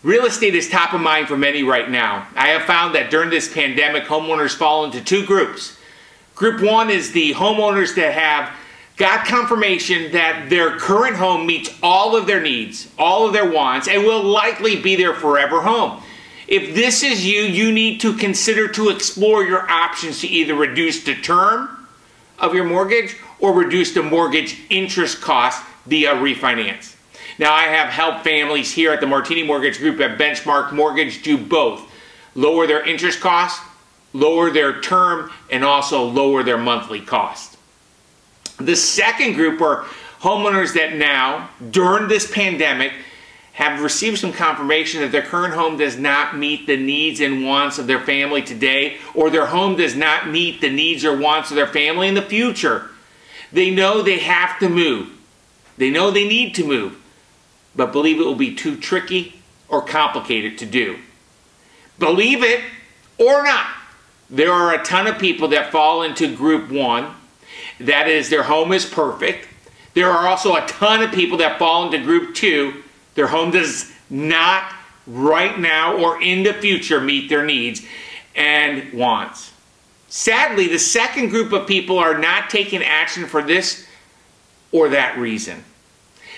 Real estate is top of mind for many right now. I have found that during this pandemic, homeowners fall into two groups. Group one is the homeowners that have got confirmation that their current home meets all of their needs, all of their wants, and will likely be their forever home. If this is you, you need to consider to explore your options to either reduce the term of your mortgage or reduce the mortgage interest cost via refinance. Now, I have helped families here at the Martini Mortgage Group at Benchmark Mortgage do both. Lower their interest costs, lower their term, and also lower their monthly cost. The second group are homeowners that now, during this pandemic, have received some confirmation that their current home does not meet the needs and wants of their family today, or their home does not meet the needs or wants of their family in the future. They know they have to move. They know they need to move, but believe it will be too tricky or complicated to do. Believe it or not, there are a ton of people that fall into group one. That is, their home is perfect. There are also a ton of people that fall into group two. Their home does not right now or in the future meet their needs and wants. Sadly, the second group of people are not taking action for this or that reason.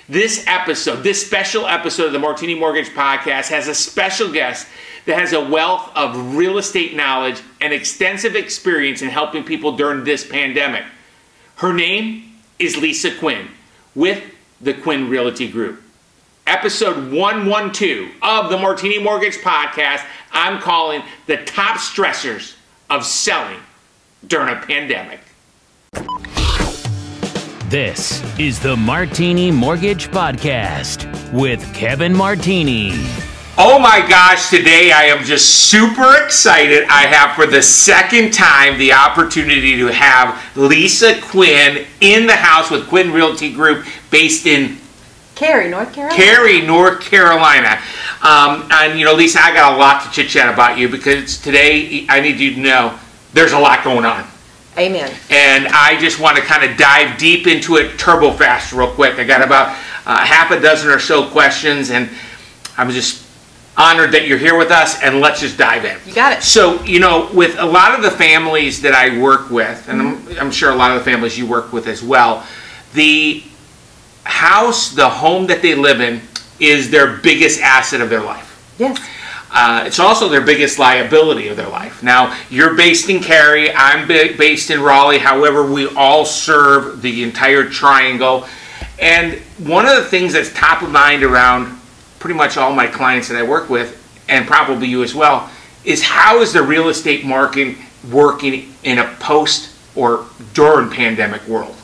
This episode, this special episode of the Martini Mortgage Podcast has a special guest that has a wealth of real estate knowledge and extensive experience in helping people during this pandemic. Her name is Lisa Quin with the Quin Realty Group. Episode 112 of the Martini Mortgage Podcast, I'm calling the top stressors of selling during a pandemic. This is the Martini Mortgage Podcast with Kevin Martini. Oh my gosh, today I am just super excited. I have for the second time the opportunity to have Lisa Quin in the house with Quin Realty Group based in Cary, North Carolina. Cary, North Carolina. And you know, Lisa, I got a lot to chit-chat about you because today I need you to know there's a lot going on. Amen. And I just want to kind of dive deep into it turbo fast real quick. I got about half a dozen or so questions, and I'm just honored that you're here with us, and let's just dive in. You got it. So, you know, with a lot of the families that I work with, and I'm sure a lot of the families you work with as well, the house, the home that they live in is their biggest asset of their life. Yes. It's also their biggest liability of their life. Now, you're based in Cary, I'm based in Raleigh, however, we all serve the entire triangle. And one of the things that's top of mind around pretty much all my clients that I work with, and probably you as well, is how is the real estate market working in a post or during pandemic world?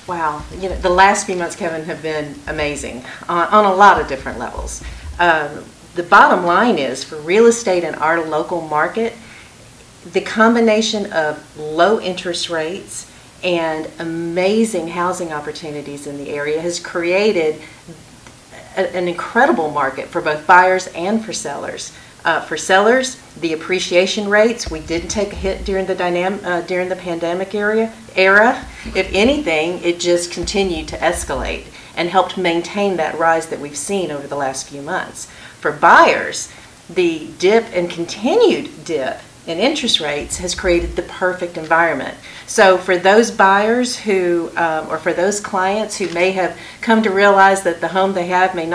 Wow. You know, the last few months, Kevin, have been amazing on a lot of different levels. The bottom line is, for real estate in our local market, the combination of low interest rates and amazing housing opportunities in the area has created an incredible market for both buyers and for sellers. For sellers, the appreciation rates, we didn't take a hit during the pandemic era. If anything, it just continued to escalate and helped maintain that rise that we've seen over the last few months. For buyers, the dip and continued dip in interest rates has created the perfect environment. So for those buyers who, or for those clients who may have come to realize that the home they have may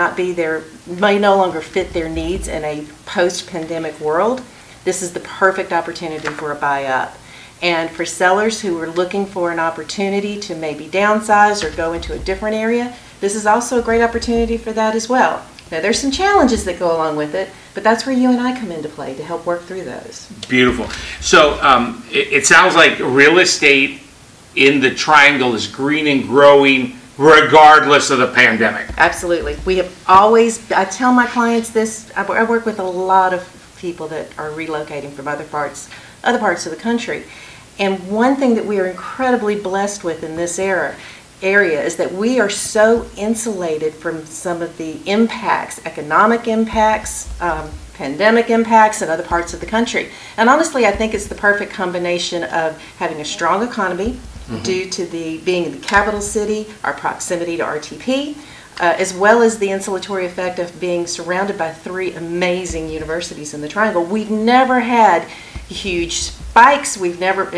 no longer fit their needs in a post-pandemic world, this is the perfect opportunity for a buy-up. And for sellers who are looking for an opportunity to maybe downsize or go into a different area, this is also a great opportunity for that as well. Now, there's some challenges that go along with it, but that's where you and I come into play to help work through those. Beautiful. So it sounds like real estate in the triangle is green and growing regardless of the pandemic. Absolutely. We have always, I tell my clients this, I work with a lot of people that are relocating from other parts of the country. And one thing that we are incredibly blessed with in this area is that we are so insulated from some of the impacts, economic impacts, pandemic impacts in other parts of the country. And honestly, I think it's the perfect combination of having a strong economy due to being in the capital city, our proximity to RTP, as well as the insulatory effect of being surrounded by 3 amazing universities in the Triangle. We've never had huge spikes. We've never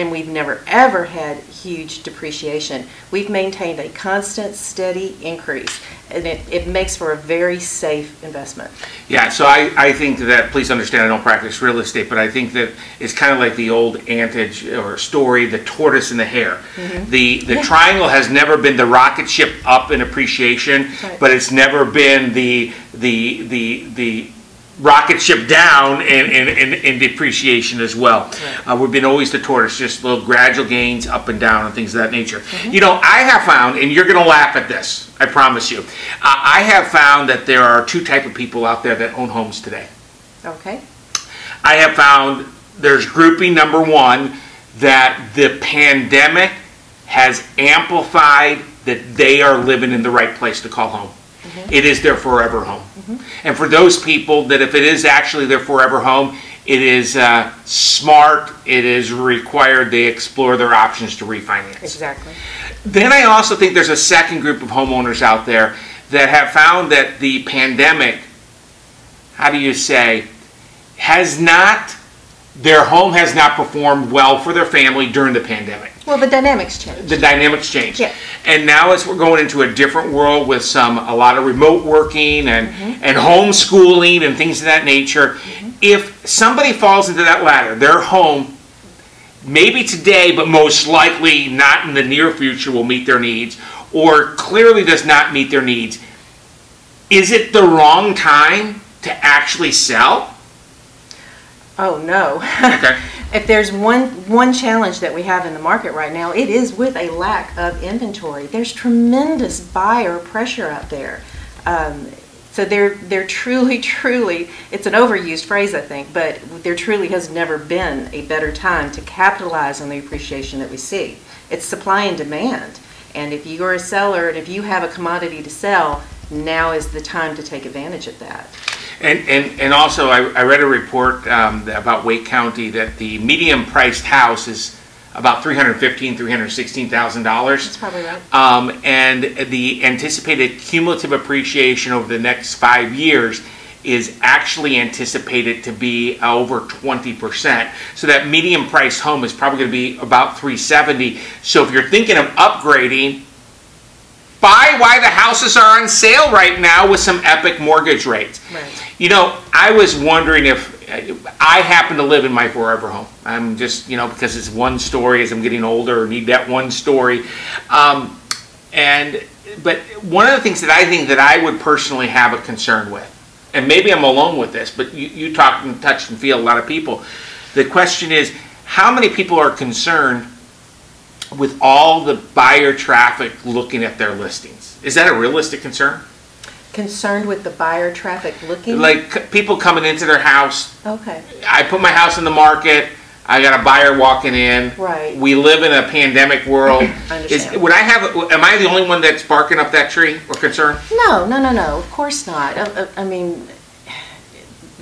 ever had huge depreciation. We've maintained a constant, steady increase, and it makes for a very safe investment. Yeah, so I think that, please understand I don't practice real estate, but I think that it's kind of like the old adage or story, the tortoise and the hare. The Triangle has never been the rocket ship up in appreciation, but it's never been the rocket ship down in depreciation as well. We've been always the tortoise, just little gradual gains up and down and things of that nature. You know, I have found, and you're going to laugh at this, I promise you, I have found that there are 2 types of people out there that own homes today. Okay. I have found there's grouping number 1, that the pandemic has amplified that they are living in the right place to call home. It is their forever home. And for those people that if it is actually their forever home, it is smart, it is required they explore their options to refinance. Exactly. Then I also think there's a second group of homeowners out there that have found that the pandemic, how do you say, their home has not performed well for their family during the pandemic. Well, the dynamics change. The dynamics change. Yeah. And now as we're going into a different world with a lot of remote working and homeschooling and things of that nature, if somebody falls into that ladder, their home, maybe today, but most likely not in the near future, will meet their needs, or clearly does not meet their needs, is it the wrong time to actually sell? Oh, no. Okay. If there's one challenge that we have in the market right now, it is with a lack of inventory. There's tremendous buyer pressure out there. So there truly, it's an overused phrase, I think, but there truly has never been a better time to capitalize on the appreciation that we see. It's supply and demand. And if you're a seller and if you have a commodity to sell, now is the time to take advantage of that. And also, I read a report about Wake County that the medium priced house is about $315,000, $316,000. That's probably right. And the anticipated cumulative appreciation over the next 5 years is actually anticipated to be over 20%. So that medium priced home is probably going to be about $370,000. So if you're thinking of upgrading, buy while the houses are on sale right now with some epic mortgage rates. Right. You know, I was wondering if I happen to live in my forever home. I'm just, you know, because it's one story as I'm getting older, need that one story. But one of the things that I think that I would personally have a concern with, and maybe I'm alone with this, but you talk and touch and feel a lot of people. The question is, how many people are concerned with all the buyer traffic looking at their listings? Is that a realistic concern? Concerned with the buyer traffic looking? Like people coming into their house. Okay. I put my house in the market. I got a buyer walking in. Right. We live in a pandemic world. I understand. Am I the only one that's barking up that tree or concerned? No. Of course not. I mean,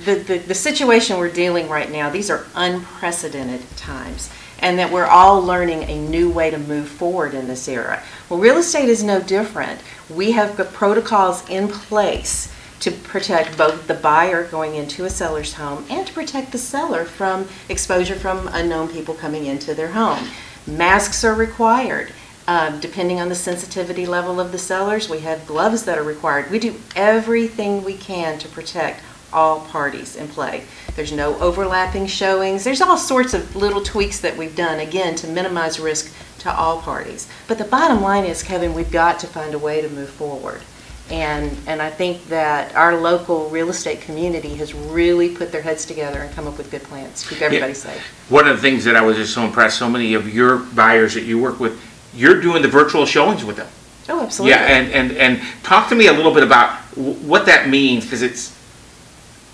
the situation we're dealing right now, these are unprecedented times, and that we're all learning a new way to move forward in this era. Well, real estate is no different. We have protocols in place to protect both the buyer going into a seller's home and to protect the seller from exposure from unknown people coming into their home. Masks are required. Depending on the sensitivity level of the sellers, we have gloves that are required. We do everything we can to protect all parties in play. There's no overlapping showings. There's all sorts of little tweaks that we've done, again, to minimize risk to all parties. But the bottom line is, Kevin, we've got to find a way to move forward. And I think that our local real estate community has really put their heads together and come up with good plans to keep everybody safe. One of the things that I was just so impressed, so many of your buyers that you work with, you're doing the virtual showings with them. Oh, absolutely. Yeah, and talk to me a little bit about what that means, because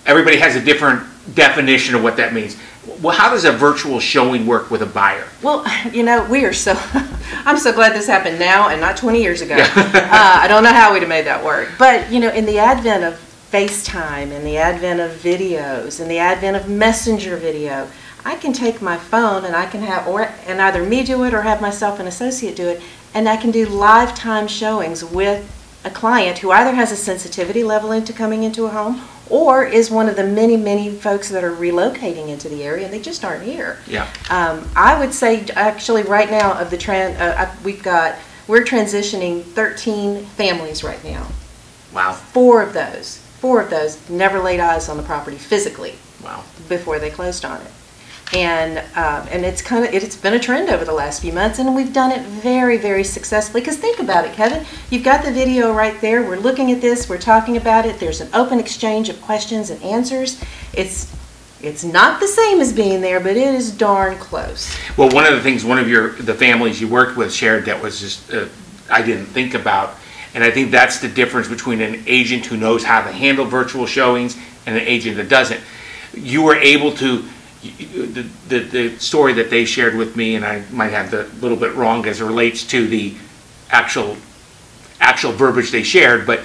everybody has a different definition of what that means. Well, how does a virtual showing work with a buyer? Well, you know, I'm so glad this happened now and not 20 years ago. I don't know how we'd have made that work. But, you know, in the advent of FaceTime, in the advent of videos, in the advent of messenger video, I can take my phone and I can and either me do it or have myself an associate do it, and I can do live time showings with a client who either has a sensitivity level into coming into a home or is one of the many, many folks that are relocating into the area and they just aren't here. Yeah. I would say actually right now of the we're transitioning 13 families right now. Wow. Four of those never laid eyes on the property physically. Wow. Before they closed on it. And it's been a trend over the last few months, and we've done it very, very successfully. Because think about it, Kevin, you've got the video right there. We're looking at this, we're talking about it. There's an open exchange of questions and answers. It's not the same as being there, but it is darn close. Well, one of the things the families you worked with shared that was just I didn't think about, and I think that's the difference between an agent who knows how to handle virtual showings and an agent that doesn't. You were able to. The story that they shared with me, and I might have the little bit wrong as it relates to the actual verbiage they shared, but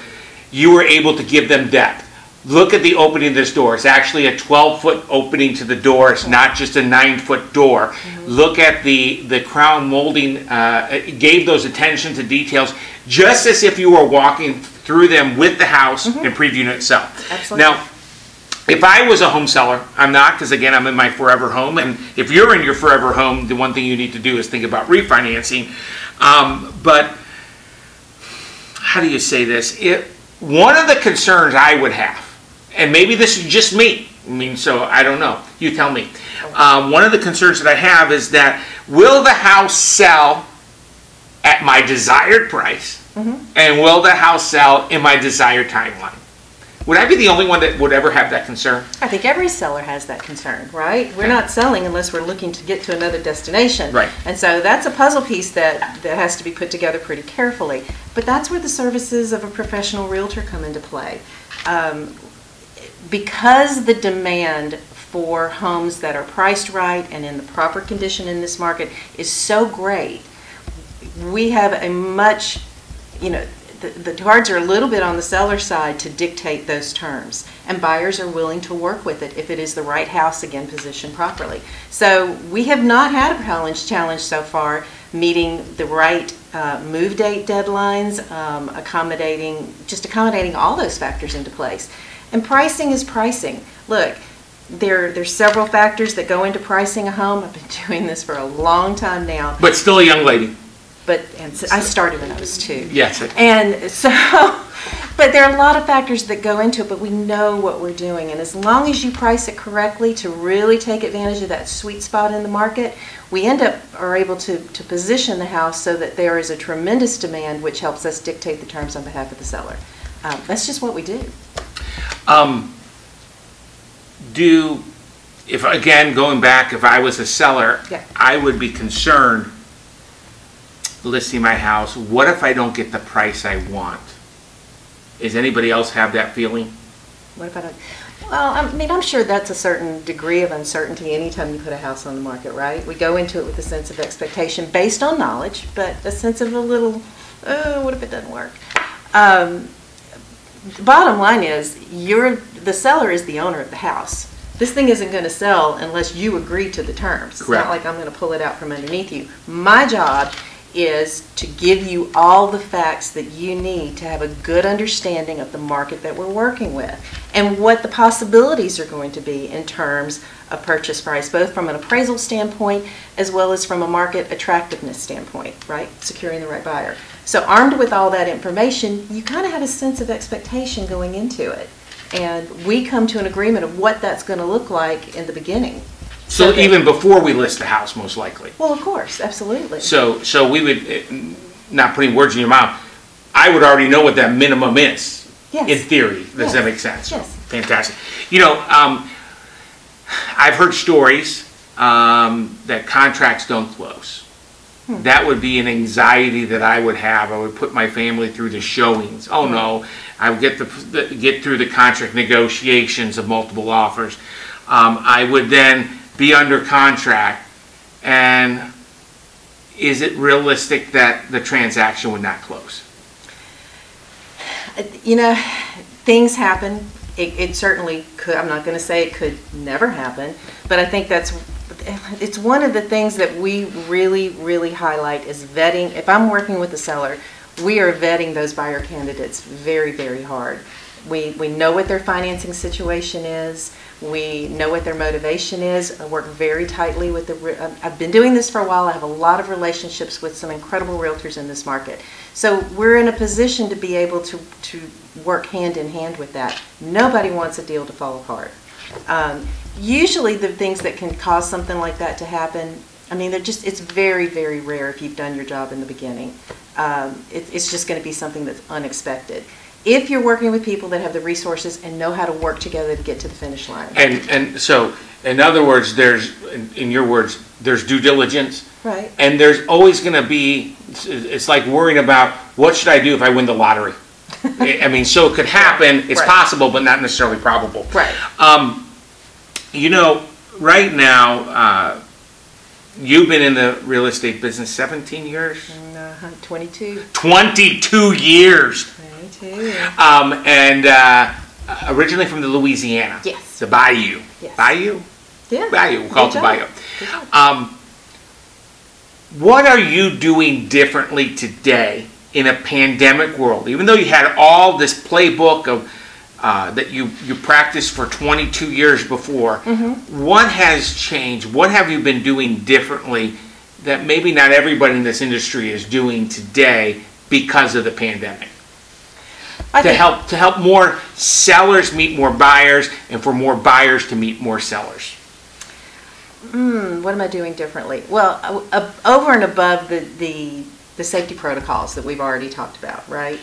you were able to give them depth. Look at the opening of this door. It's actually a 12-foot opening to the door. It's not just a 9-foot door. Mm-hmm. Look at the crown molding. It gave those attention to details, just as if you were walking through them with the house mm-hmm. and previewing it itself. Absolutely. Now, if I was a home seller, I'm not, because again, I'm in my forever home. And if you're in your forever home, the one thing you need to do is think about refinancing. But how do you say this? One of the concerns I would have, and maybe this is just me, so I don't know. You tell me. One of the concerns that I have is that will the house sell at my desired price? Mm-hmm. And will the house sell in my desired timeline? Would I be the only one that would ever have that concern? I think every seller has that concern, right? We're not selling unless we're looking to get to another destination. Right. And so that's a puzzle piece that has to be put together pretty carefully. But that's where the services of a professional realtor come into play. Because the demand for homes that are priced right and in the proper condition in this market is so great, we have a much, the cards are a little bit on the seller side to dictate those terms, and buyers are willing to work with it if it is the right house, again, positioned properly. So we have not had a challenge so far meeting the right move date deadlines, accommodating all those factors into place. And pricing is pricing. Look, there's several factors that go into pricing a home. I've been doing this for a long time now. But still a young lady. I started when I was 2. Yes. And so, but there are a lot of factors that go into it, but we know what we're doing. And as long as you price it correctly to really take advantage of that sweet spot in the market, we are able to position the house so that there is a tremendous demand, which helps us dictate the terms on behalf of the seller. That's just what we do. If I was a seller, yeah. I would be concerned listing my house. What if I don't get the price I want? Does anybody else have that feeling? What if I don't? Well, I'm sure that's a certain degree of uncertainty anytime you put a house on the market, right? We go into it with a sense of expectation based on knowledge, but a sense of a little, what if it doesn't work? The bottom line is, the seller is the owner of the house. This thing isn't going to sell unless you agree to the terms. It's Correct. not like I'm going to pull it out from underneath you. My job is to give you all the facts that you need to have a good understanding of the market that we're working with and what the possibilities are going to be in terms of purchase price, both from an appraisal standpoint as well as from a market attractiveness standpoint, right? Securing the right buyer. So armed with all that information, you kind of have a sense of expectation going into it. And we come to an agreement of what that's going to look like in the beginning. So even before we list the house, most likely. Well, of course, absolutely. So we would, not putting words in your mouth, I would already know what that minimum is. Yes. In theory. Does Yes. that make sense? Yes. Fantastic. I've heard stories that contracts don't close. That would be an anxiety that I would have. I would put my family through the showings. Oh no, I would get through the contract negotiations of multiple offers. I would then be under contract, and is it realistic that the transaction would not close? Things happen. It certainly could. I'm not going to say it could never happen, but I think it's one of the things that we really, really highlight is vetting. If I'm working with a seller, we are vetting those buyer candidates very, very hard. We know what their financing situation is. We know what their motivation is. I work very tightly with I've been doing this for a while. I have a lot of relationships with some incredible realtors in this market. So we're in a position to be able to work hand in hand with that. Nobody wants a deal to fall apart. Usually the things that can cause something like that to happen, I mean, it's very, very rare if you've done your job in the beginning. It's just going to be something that's unexpected. If you're working with people that have the resources and know how to work together to get to the finish line. And so, in other words, in your words, there's due diligence. Right. And there's always going to be, it's like worrying about what should I do if I win the lottery. I mean, so it could happen. It's possible, but not necessarily probable. Right. You know, right now, you've been in the real estate business 17 years? 22. 22 years. 22. And originally from the Louisiana. Yes. The Bayou. Yes. Bayou? Yeah. Bayou. We'll call it the Bayou. What are you doing differently today in a pandemic world? Even though you had all this playbook of that you practiced for 22 years before, what has changed? What have you been doing differently that maybe not everybody in this industry is doing today because of the pandemic? To help more sellers meet more buyers and for more buyers to meet more sellers. What am I doing differently? Well, over and above the safety protocols that we've already talked about, right?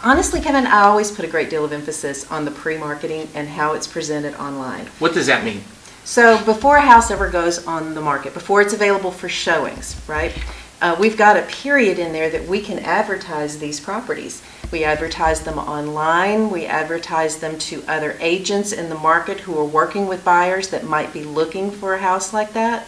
Honestly, Kevin, I always put a great deal of emphasis on the pre-marketing and how it's presented online. What does that mean? So before a house ever goes on the market, before it's available for showings, right? We've got a period in there that we can advertise these properties. We advertise them online. We advertise them to other agents in the market who are working with buyers that might be looking for a house like that.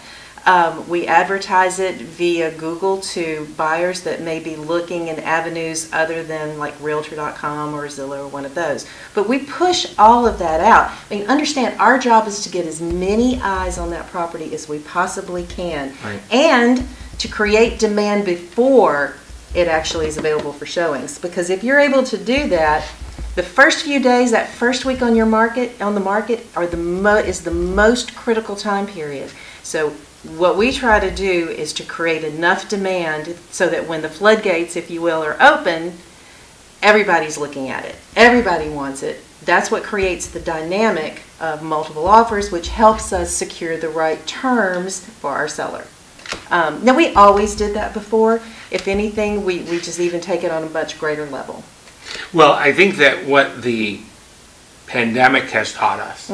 We advertise it via Google to buyers that may be looking in avenues other than like Realtor.com or Zillow or one of those. But we push all of that out. I mean, understand, our job is to get as many eyes on that property as we possibly can. Right. And to create demand before it actually is available for showings. Because if you're able to do that, the first few days, that first week on the market, is the most critical time period. So what we try to do is to create enough demand so that when the floodgates, if you will, are open, everybody's looking at it. Everybody wants it. That's what creates the dynamic of multiple offers, which helps us secure the right terms for our seller. Now, we always did that before. If anything, we just even take it on a much greater level. Well, I think that what the pandemic has taught us,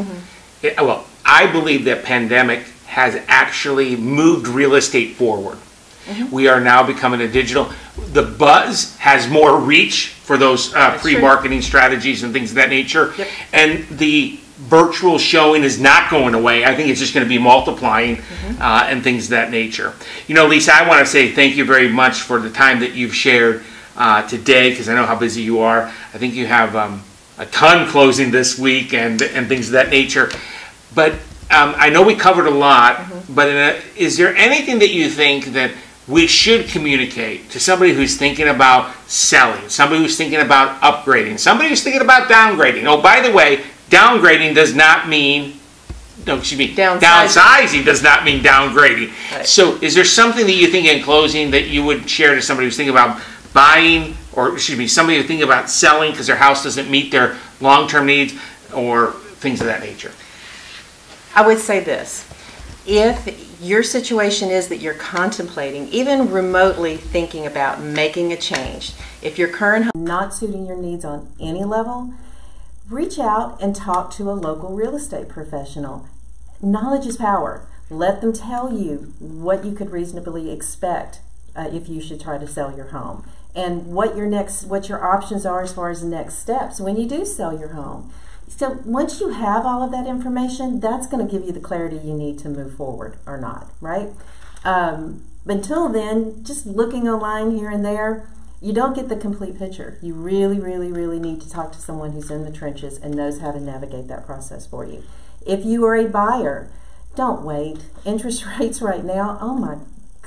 I believe that pandemic has actually moved real estate forward. We are now becoming a digital. The buzz has more reach for those pre-marketing strategies and things of that nature. Yep. And the virtual showing is not going away. I think it's just going to be multiplying and things of that nature. You know, Lisa, I want to say thank you very much for the time that you've shared today, because I know how busy you are. I think you have a ton closing this week and things of that nature. But I know we covered a lot, but is there anything that you think that we should communicate to somebody who's thinking about selling, somebody who's thinking about upgrading, somebody who's thinking about downgrading? Oh, by the way, downgrading does not mean, downsizing does not mean downgrading. Right. So is there something that you think in closing that you would share to somebody who's thinking about buying, or somebody who's thinking about selling because their house doesn't meet their long-term needs or things of that nature? I would say this. If your situation is that you're contemplating, even remotely thinking about making a change, if your current home is not suiting your needs on any level, reach out and talk to a local real estate professional. Knowledge is power. Let them tell you what you could reasonably expect if you should try to sell your home, and what your options are as far as the next steps when you do sell your home. So once you have all of that information, that's going to give you the clarity you need to move forward or not, right? Until then, just looking online here and there, you don't get the complete picture. You really, really, really need to talk to someone who's in the trenches and knows how to navigate that process for you. If you are a buyer, don't wait. Interest rates right now, oh my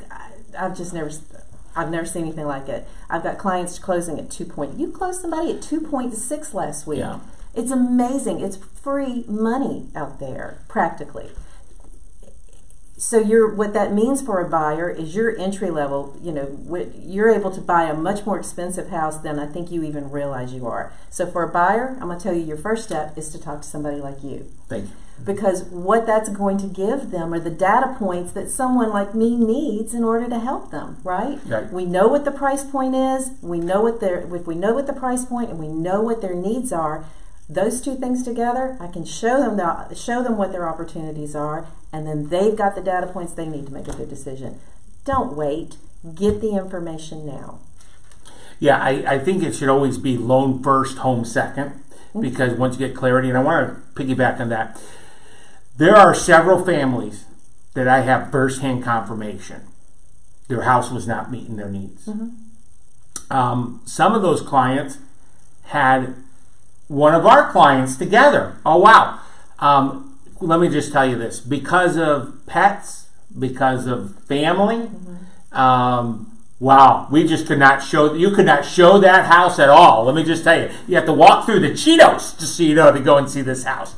God, I've just never, I've never seen anything like it. I've got clients closing at 2 point. You closed somebody at 2.6 last week. Yeah. It's amazing. It's free money out there, practically. So what that means for a buyer is your entry level, you're able to buy a much more expensive house than I think you even realize you are. So for a buyer, I'm going to tell you your first step is to talk to somebody like you. Thank you. Because what that's going to give them are the data points that someone like me needs in order to help them, right? Right. We know what the price point is. If we know what the price point and we know what their needs are, those two things together, I can show them what their opportunities are, and then they've got the data points they need to make a good decision. Don't wait. Get the information now. Yeah, I think it should always be loan first, home second, because once you get clarity, and I want to piggyback on that, there are several families that I have firsthand confirmation their house was not meeting their needs. Some of those clients had one of our clients together. Oh, wow. Let me just tell you this. Because of pets, because of family, wow, we just could not show, you could not show that house at all. Let me just tell you. You have to walk through the Cheetos just so you know to go and see this house.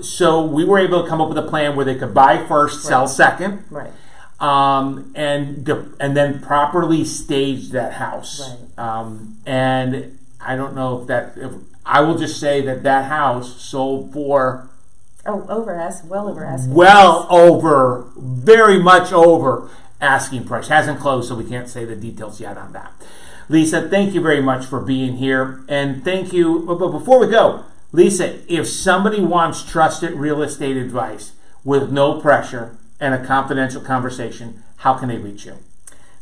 So we were able to come up with a plan where they could buy first, sell second. Right. And then properly stage that house. Right. And I don't know if I will just say that house sold for very much over asking price. Hasn't closed, so we can't say the details yet on that. Lisa, thank you very much for being here, and thank you. But before we go, Lisa, if somebody wants trusted real estate advice with no pressure and a confidential conversation, how can they reach you?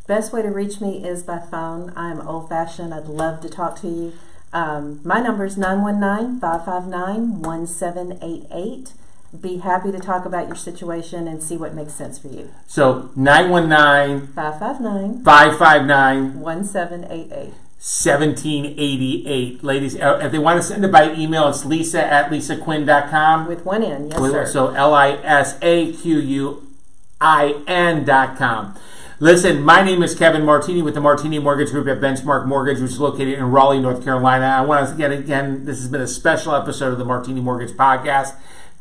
Best way to reach me is by phone. I'm old-fashioned. I'd love to talk to you. My number is 919-559-1788. Be happy to talk about your situation and see what makes sense for you. So 919-559-1788. 1788. Ladies, if they want to send it by email, it's lisa@lisaquin.com. With one N, yes, sir. So LISAQUIN.com. Listen, my name is Kevin Martini with the Martini Mortgage Group at Benchmark Mortgage, which is located in Raleigh, North Carolina. I want to get again, this has been a special episode of the Martini Mortgage Podcast.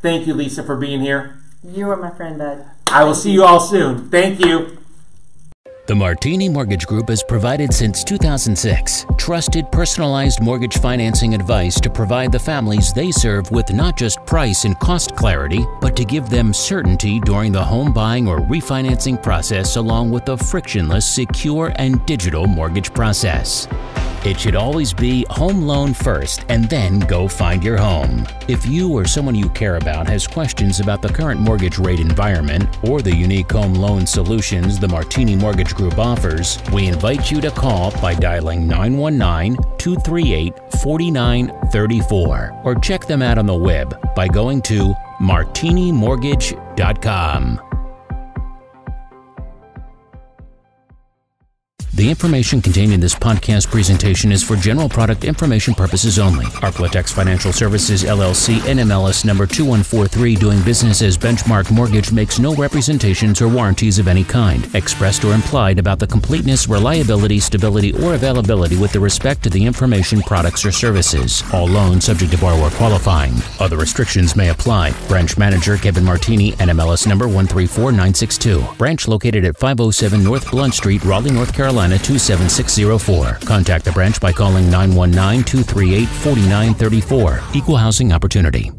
Thank you, Lisa, for being here. You are my friend, bud. I will see you all soon. Thank you. The Martini Mortgage Group has provided since 2006 trusted personalized mortgage financing advice to provide the families they serve with not just price and cost clarity, but to give them certainty during the home buying or refinancing process, along with a frictionless, secure, and digital mortgage process. It should always be home loan first and then go find your home. If you or someone you care about has questions about the current mortgage rate environment or the unique home loan solutions the Martini Mortgage Group offers, we invite you to call by dialing 919-238-4934 or check them out on the web by going to martinimortgage.com. The information contained in this podcast presentation is for general product information purposes only. Arklatex Financial Services, LLC, NMLS number 2143, doing business as Benchmark Mortgage, makes no representations or warranties of any kind, expressed or implied, about the completeness, reliability, stability, or availability with respect to the information, products, or services. All loans subject to borrower qualifying. Other restrictions may apply. Branch Manager Kevin Martini, NMLS number 134962. Branch located at 507 North Blunt Street, Raleigh, North Carolina, 27604. Contact the branch by calling 919-238-4934. Equal housing opportunity.